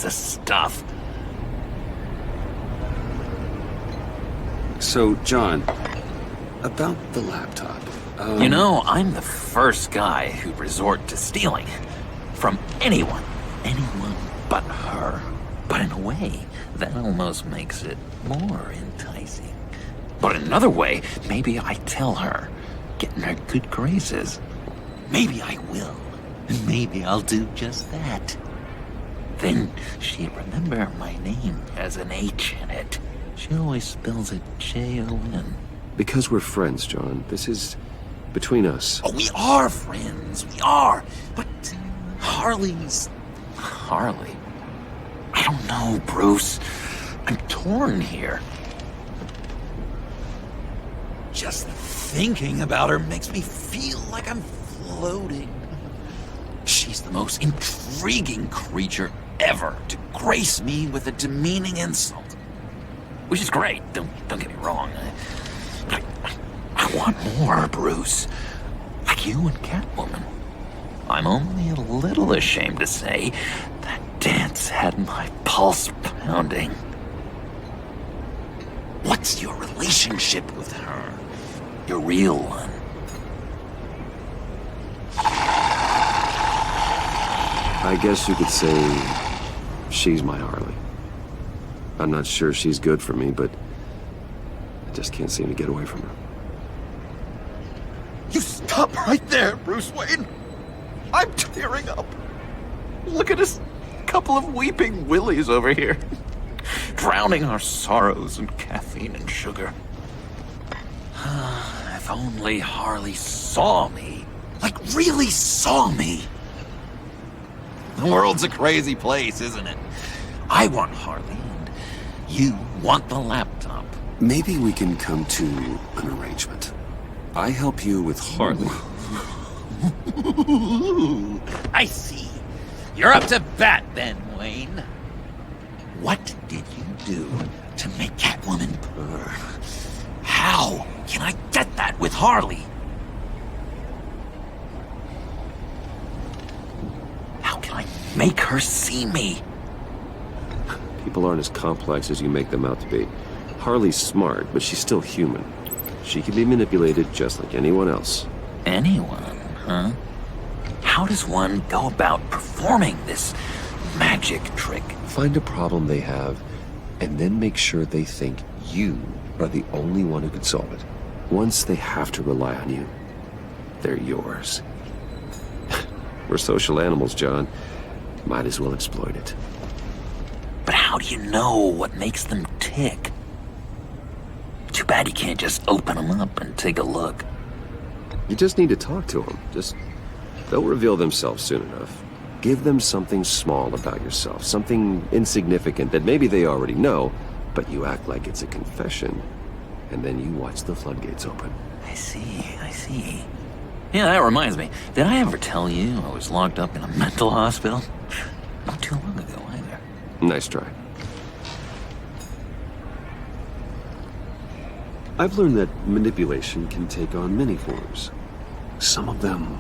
That's the stuff. So, John, about the laptop. You know, I'm the first guy who'd resort to stealing. From anyone. Anyone but her. But in a way, that almost makes it more enticing. But another way, maybe I tell her, get in her good graces. Maybe I will. And maybe I'll do just that. Then she'd remember my name has an H in it. She always spells it Jon. Because we're friends, John. This is between us. Oh, we are friends. We are. But Harley's... Harley? I don't know, Bruce. I'm torn here. Just thinking about her makes me feel like I'm floating. She's the most intriguing creature ever to grace me with a demeaning insult. Which is great, don't get me wrong. I want more, Bruce. Like you and Catwoman. I'm only a little ashamed to say that dance had my pulse pounding. What's your relationship with her? Your real one? I guess you could say she's my Harley. I'm not sure she's good for me, but I just can't seem to get away from her. You stop right there, Bruce Wayne. I'm tearing up. Look at us, couple of weeping willies over here. Drowning our sorrows in caffeine and sugar. If only Harley saw me. Like, really saw me. The world's a crazy place, isn't it? I want Harley, and you want the laptop. Maybe we can come to an arrangement. I help you with Harley. I see. You're up to bat then, Wayne. What did you do to make Catwoman purr? How can I get that with Harley? How can I make her see me? People aren't as complex as you make them out to be. Harley's smart, but she's still human. She can be manipulated just like anyone else. Anyone, huh? How does one go about performing this magic trick? Find a problem they have, and then make sure they think you are the only one who can solve it. Once they have to rely on you, they're yours. We're social animals, John. Might as well exploit it. But how do you know what makes them tick? Too bad you can't just open them up and take a look. You just need to talk to them. They'll reveal themselves soon enough. Give them something small about yourself, something insignificant that maybe they already know, but you act like it's a confession, and then you watch the floodgates open. I see. Yeah, that reminds me. Did I ever tell you I was locked up in a mental hospital? Not too long ago, either. Nice try. I've learned that manipulation can take on many forms. Some of them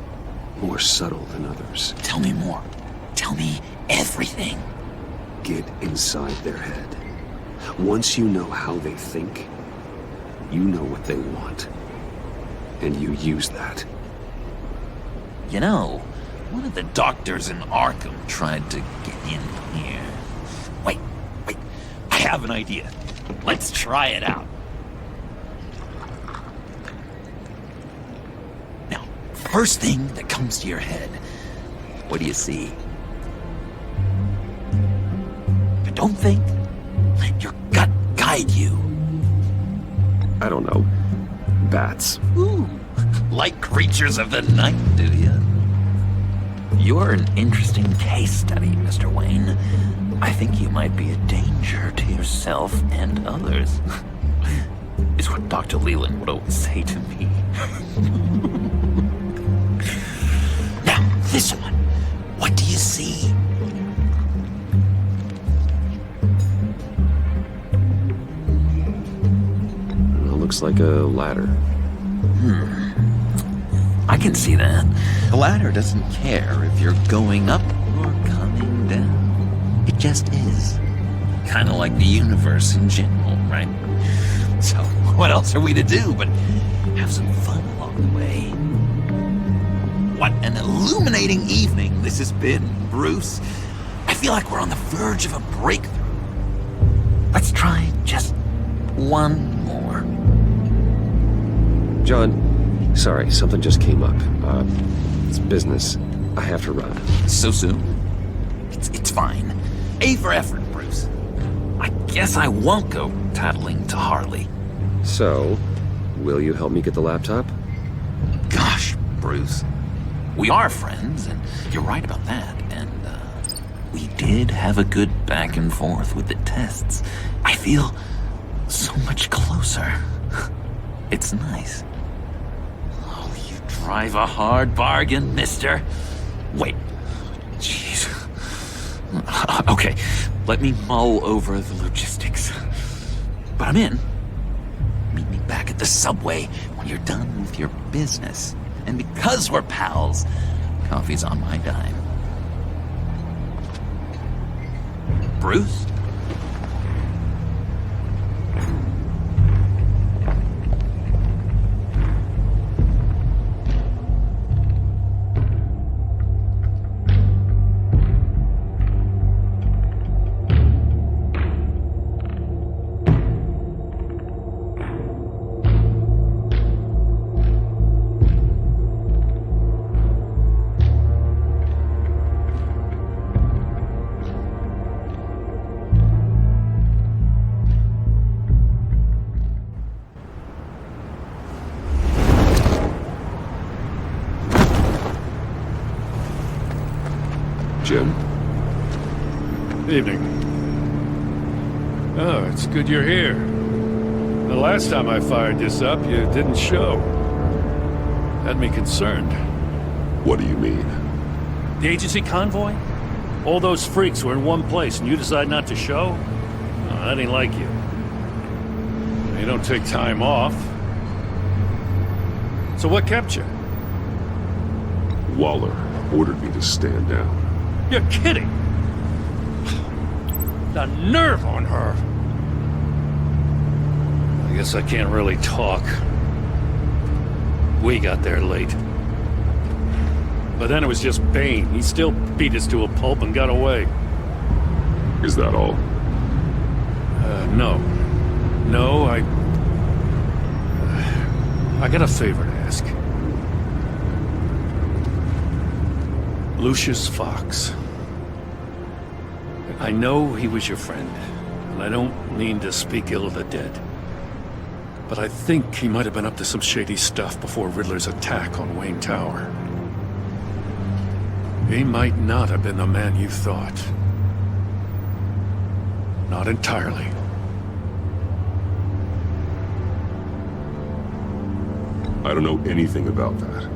more subtle than others. Tell me more. Tell me everything. Get inside their head. Once you know how they think, you know what they want. And you use that. You know, one of the doctors in Arkham tried to get in here. Wait. I have an idea. Let's try it out. Now, first thing that comes to your head, what do you see? But don't think. Let your gut guide you. I don't know. Bats. Ooh, like creatures of the night, do you? You're an interesting case study, Mr. Wayne. I think you might be a danger to yourself and others. Is what Dr. Leland would always say to me. Now, this one. What do you see? It looks like a ladder. I can see that. The ladder doesn't care if you're going up or coming down. It just is. Kind of like the universe in general, right? So, what else are we to do but have some fun along the way? What an illuminating evening this has been, Bruce. I feel like we're on the verge of a breakthrough. Let's try just one more. John, sorry, something just came up. It's business. I have to run. So soon? It's fine. A for effort, Bruce. I guess I won't go tattling to Harley. So, will you help me get the laptop? Gosh, Bruce. We are friends, and you're right about that. And, we did have a good back and forth with the tests. I feel so much closer. It's nice. Oh, you drive a hard bargain, mister. Wait. Jeez. Okay, let me mull over the logistics. But I'm in. Meet me back at the subway when you're done with your business. And because we're pals, coffee's on my dime. Bruce? Jim? Evening. Oh, it's good you're here. The last time I fired this up, you didn't show. Had me concerned. What do you mean? The agency convoy? All those freaks were in one place and you decide not to show? Oh, that ain't like you. You don't take time off. So what kept you? Waller ordered me to stand down. You're kidding! The nerve on her! I guess I can't really talk. We got there late. But then it was just Bane. He still beat us to a pulp and got away. Is that all? No. No, I got a favor to ask. Lucius Fox. I know he was your friend, and I don't mean to speak ill of the dead. But I think he might have been up to some shady stuff before Riddler's attack on Wayne Tower. He might not have been the man you thought. Not entirely. I don't know anything about that.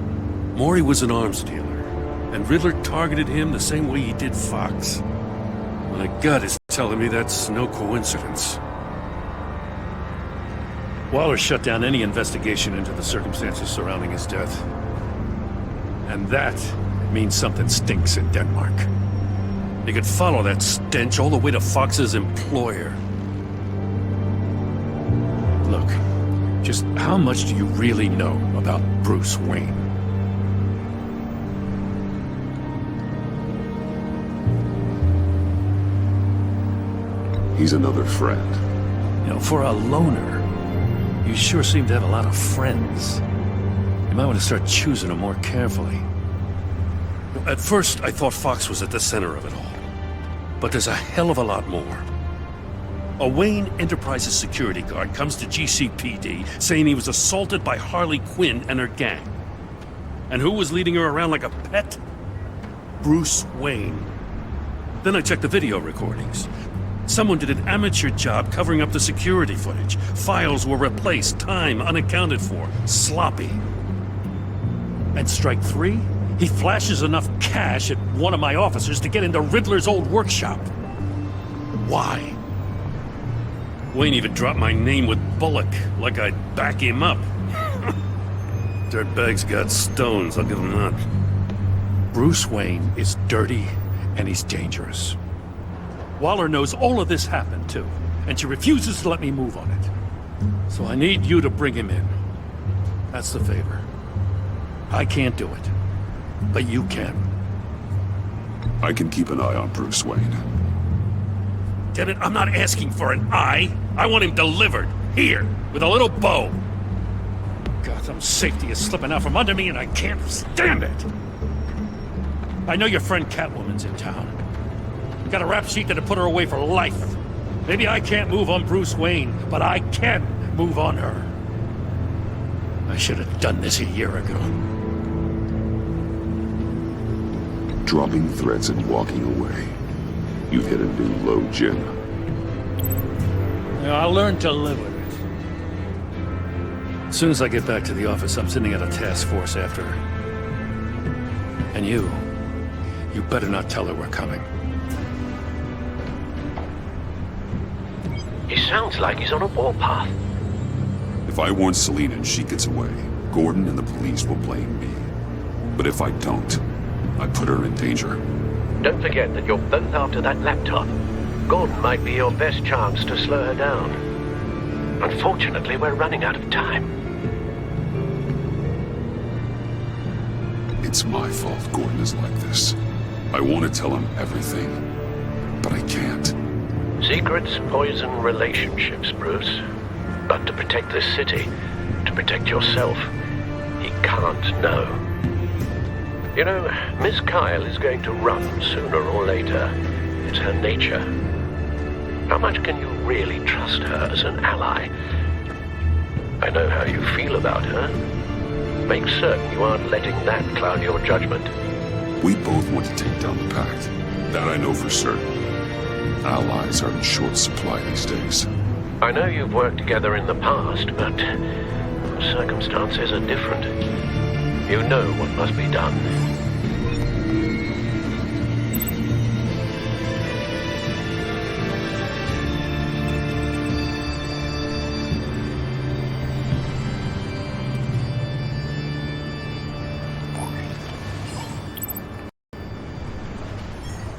Maury was an arms dealer, and Riddler targeted him the same way he did Fox. My gut is telling me that's no coincidence. Waller shut down any investigation into the circumstances surrounding his death. And that means something stinks in Denmark. You could follow that stench all the way to Fox's employer. Look, just how much do you really know about Bruce Wayne? He's another friend. You know, for a loner, you sure seem to have a lot of friends. You might want to start choosing them more carefully. At first, I thought Fox was at the center of it all. But there's a hell of a lot more. A Wayne Enterprises security guard comes to GCPD saying he was assaulted by Harley Quinn and her gang. And who was leading her around like a pet? Bruce Wayne. Then I checked the video recordings. Someone did an amateur job covering up the security footage. Files were replaced, time unaccounted for, sloppy. And strike three? He flashes enough cash at one of my officers to get into Riddler's old workshop. Why? Wayne even dropped my name with Bullock, like I'd back him up. Dirtbag's got stones, I'll give him that. Bruce Wayne is dirty, and he's dangerous. Waller knows all of this happened, too, and she refuses to let me move on it. So I need you to bring him in. That's the favor. I can't do it, but you can. I can keep an eye on Bruce Wayne. Damn it, I'm not asking for an eye. I want him delivered, here, with a little bow. Gotham's safety is slipping out from under me and I can't stand it. I know your friend Catwoman's in town. Got a rap sheet that'll put her away for life. Maybe I can't move on Bruce Wayne, but I can move on her. I should have done this a year ago. Dropping threats and walking away. You've hit a new low, Jim. Yeah, I'll learn to live with it. As soon as I get back to the office, I'm sending out a task force after her. And you better not tell her we're coming. He sounds like he's on a warpath. If I warn Selina and she gets away, Gordon and the police will blame me. But if I don't, I put her in danger. Don't forget that you're both after that laptop. Gordon might be your best chance to slow her down. Unfortunately, we're running out of time. It's my fault Gordon is like this. I want to tell him everything, but I can't. Secrets poison relationships, Bruce. But to protect this city, to protect yourself, he can't know. You know, Miss Kyle is going to run sooner or later. It's her nature. How much can you really trust her as an ally? I know how you feel about her. Make certain you aren't letting that cloud your judgment. We both want to take down the Pact. That I know for certain. Allies are in short supply these days. I know you've worked together in the past, but circumstances are different. You know what must be done.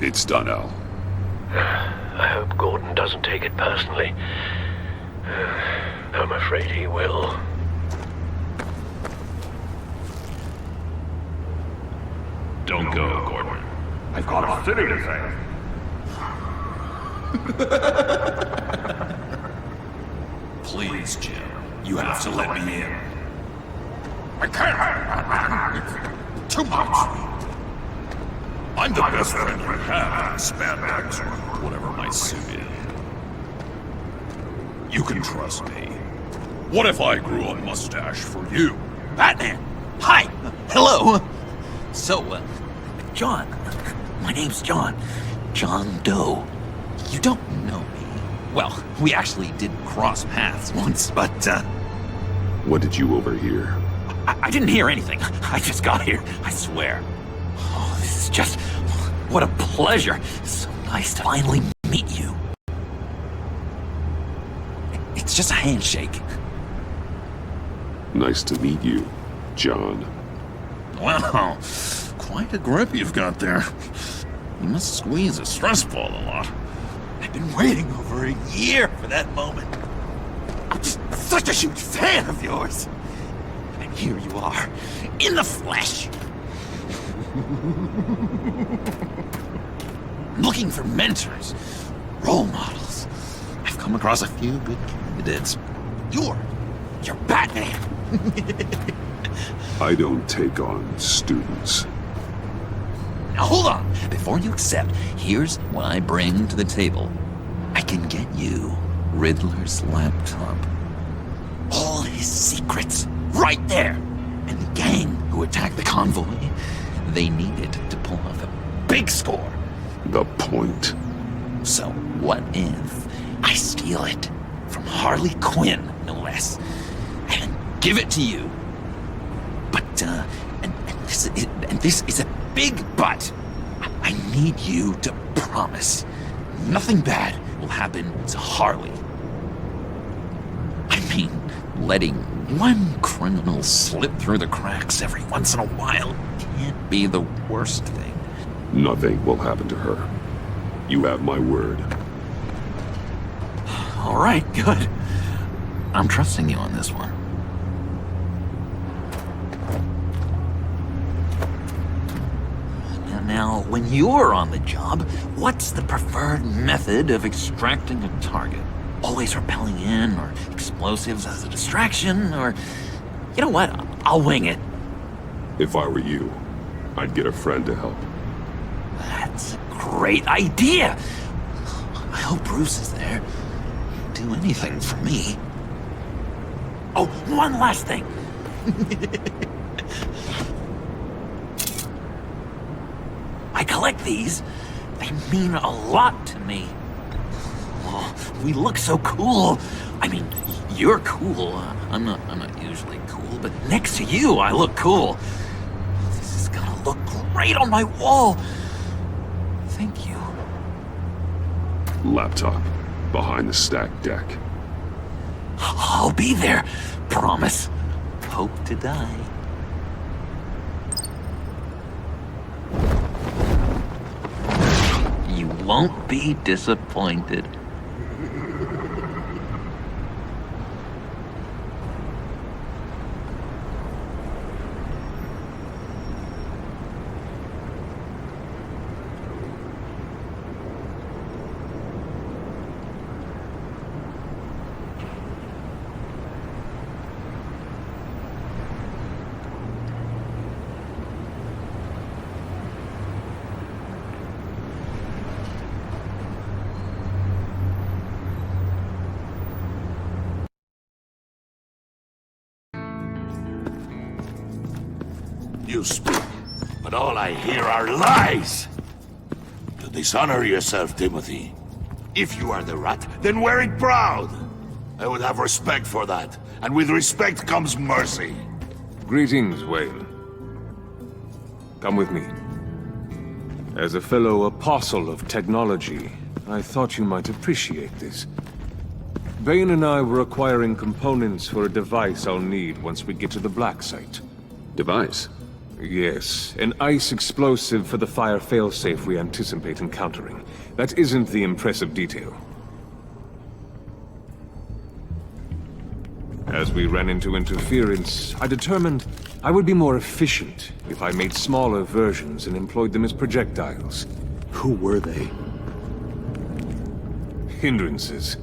It's done, Al. I hope Gordon doesn't take it personally. I'm afraid he will. Don't go, Gordon. I've got a city to save. Please, Jim. You have to let me in. I can't. Too much. I'm the best friend you have in spandex or whatever my suit is. You can trust me. What if I grew a mustache for you? Batman! Hi! Hello! So, John. My name's John. John Doe. You don't know me. Well, we actually did cross paths once, but, What did you overhear? I didn't hear anything. I just got here, I swear. Oh, this is just... What a pleasure. It's so nice to finally meet you. It's just a handshake. Nice to meet you, John. Wow, quite a grip you've got there. You must squeeze a stress ball a lot. I've been waiting over a year for that moment. I'm just such a huge fan of yours. And here you are, in the flesh. I'm looking for mentors, role models. I've come across a few good candidates. You're Batman. I don't take on students. Now hold on. Before you accept, here's what I bring to the table. I can get you Riddler's laptop. All his secrets, right there. And the gang who attacked the convoy, they needed to pull off a big score. The point. So what if I steal it from Harley Quinn, no less, and give it to you? But, and this is a big but. I need you to promise nothing bad will happen to Harley. I mean, letting one criminal slip through the cracks every once in a while can't be the worst thing. Nothing will happen to her. You have my word. All right, good. I'm trusting you on this one. Now, when you're on the job, what's the preferred method of extracting a target? Always rappelling in, or explosives as a distraction, or... You know what? I'll wing it. If I were you, I'd get a friend to help. That's a great idea! I hope Bruce is there. He'd do anything for me. Oh, one last thing! I collect these. They mean a lot to me. Oh, we look so cool. I mean, you're cool. I'm not usually cool, but next to you, I look cool. This is gonna look great on my wall. Thank you. Laptop. Behind the stacked deck. I'll be there. Promise. Hope to die. You won't be disappointed. You speak, but all I hear are lies! To dishonor yourself, Timothy. If you are the rat, then wear it proud! I would have respect for that, and with respect comes mercy. Greetings, Wayne. Come with me. As a fellow apostle of technology, I thought you might appreciate this. Bane and I were acquiring components for a device I'll need once we get to the Black Site. Device? Yes, an ice explosive for the fire failsafe we anticipate encountering. That isn't the impressive detail. As we ran into interference, I determined I would be more efficient if I made smaller versions and employed them as projectiles. Who were they? Hindrances.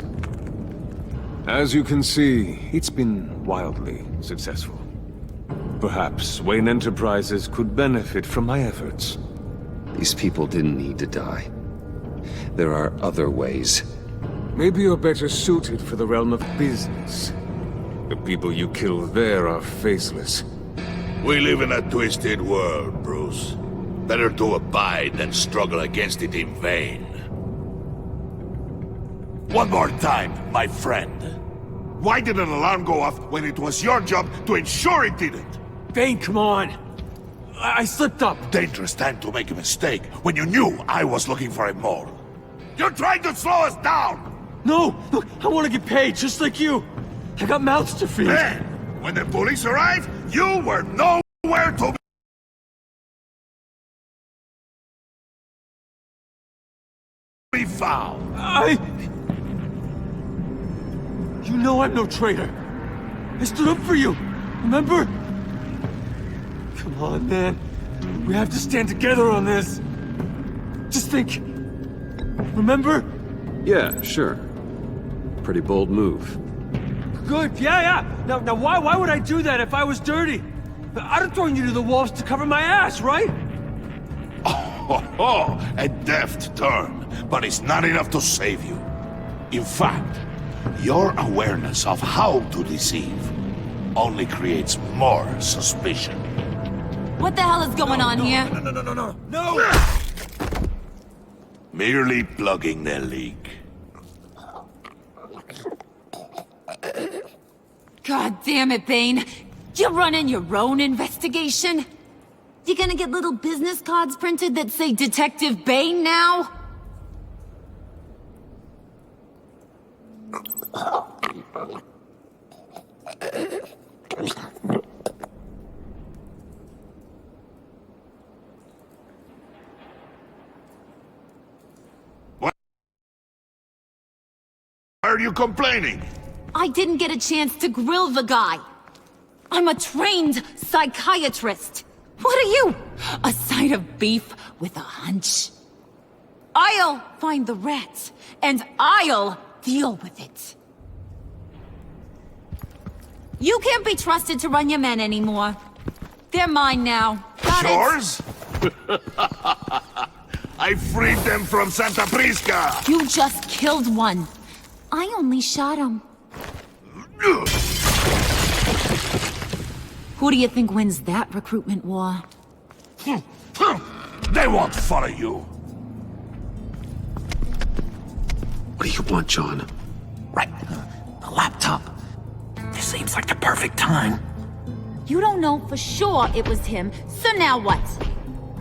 As you can see, it's been wildly successful. Perhaps Wayne Enterprises could benefit from my efforts. These people didn't need to die. There are other ways. Maybe you're better suited for the realm of business. The people you kill there are faceless. We live in a twisted world, Bruce. Better to abide than struggle against it in vain. One more time, my friend. Why did an alarm go off when it was your job to ensure it didn't? Bane, come on! I slipped up! Dangerous time to make a mistake when you knew I was looking for a mole. You're trying to slow us down! No! Look, I want to get paid, just like you! I got mouths to feed! Then, when the police arrived, you were nowhere to be found! You know I'm no traitor! I stood up for you, remember? Come on, man. We have to stand together on this. Just think. Remember? Yeah, sure. Pretty bold move. Good, yeah. Now why would I do that if I was dirty? I'd have thrown you to the wolves to cover my ass, right? Oh, a deft turn, but it's not enough to save you. In fact, your awareness of how to deceive only creates more suspicion. What the hell is going on here? No! Merely plugging the leak. God damn it, Bane. You're running your own investigation? You gonna get little business cards printed that say Detective Bane now? are you complaining? I didn't get a chance to grill the guy. I'm a trained psychiatrist. What are you? A side of beef with a hunch? I'll find the rat, and I'll deal with it. You can't be trusted to run your men anymore. They're mine now. Got it? Yours? I freed them from Santa Prisca! You just killed one. I only shot him. Who do you think wins that recruitment war? They won't follow you. What do you want, John? Right, the laptop. This seems like the perfect time. You don't know for sure it was him, so now what?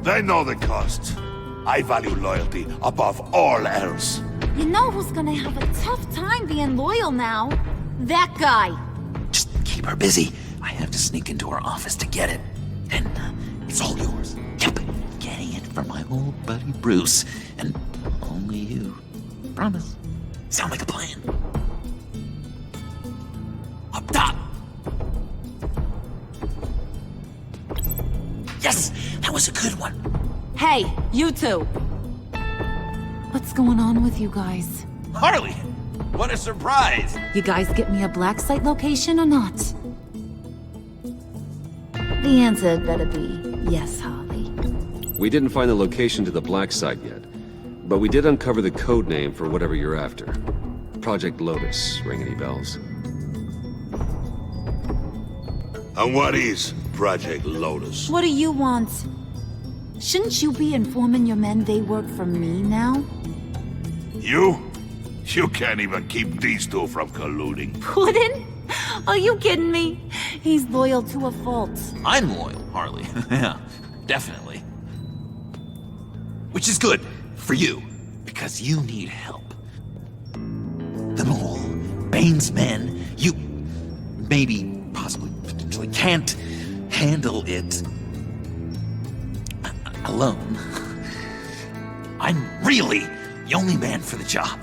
They know the cost. I value loyalty above all else. You know who's gonna have a tough time being loyal now? That guy. Just keep her busy. I have to sneak into her office to get it. And it's all yours. Yep, getting it from my old buddy Bruce. And only you. Promise. Sound like a plan. Up top! Yes! That was a good one. Hey, you two. What's going on with you guys? Harley! What a surprise! You guys get me a black site location or not? The answer had better be yes, Harley. We didn't find the location to the black site yet, but we did uncover the code name for whatever you're after. Project Lotus. Ring any bells? And what is Project Lotus? What do you want? Shouldn't you be informing your men they work for me now? You? You can't even keep these two from colluding. Puddin'? Are you kidding me? He's loyal to a fault. I'm loyal, Harley. Yeah, definitely. Which is good for you, because you need help. The mole, Bane's men, you maybe, possibly, potentially can't handle it alone. I'm really the only man for the job.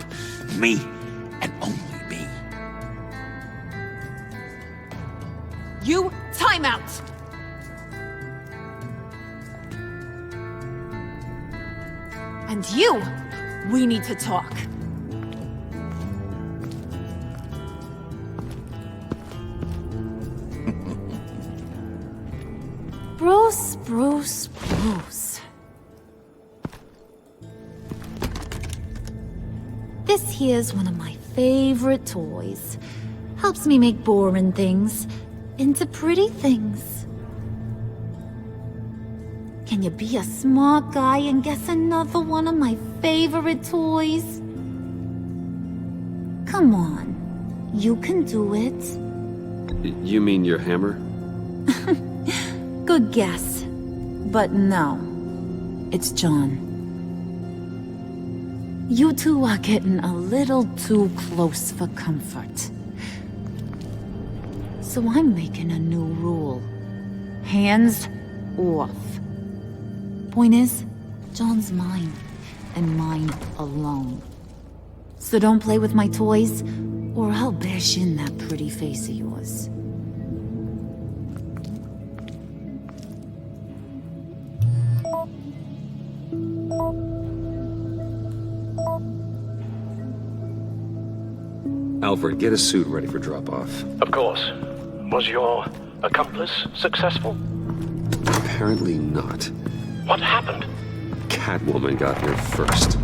Me and only me. You, time out! And you, we need to talk. Bruce. This here's one of my favorite toys. Helps me make boring things into pretty things. Can you be a smart guy and guess another one of my favorite toys? Come on, you can do it. You mean your hammer? Good guess. But no, it's John. You two are getting a little too close for comfort. So I'm making a new rule. Hands off. Point is, John's mine, and mine alone. So don't play with my toys, or I'll bash in that pretty face of yours. Alfred, get a suit ready for drop-off. Of course. Was your accomplice successful? Apparently not. What happened? Catwoman got here first.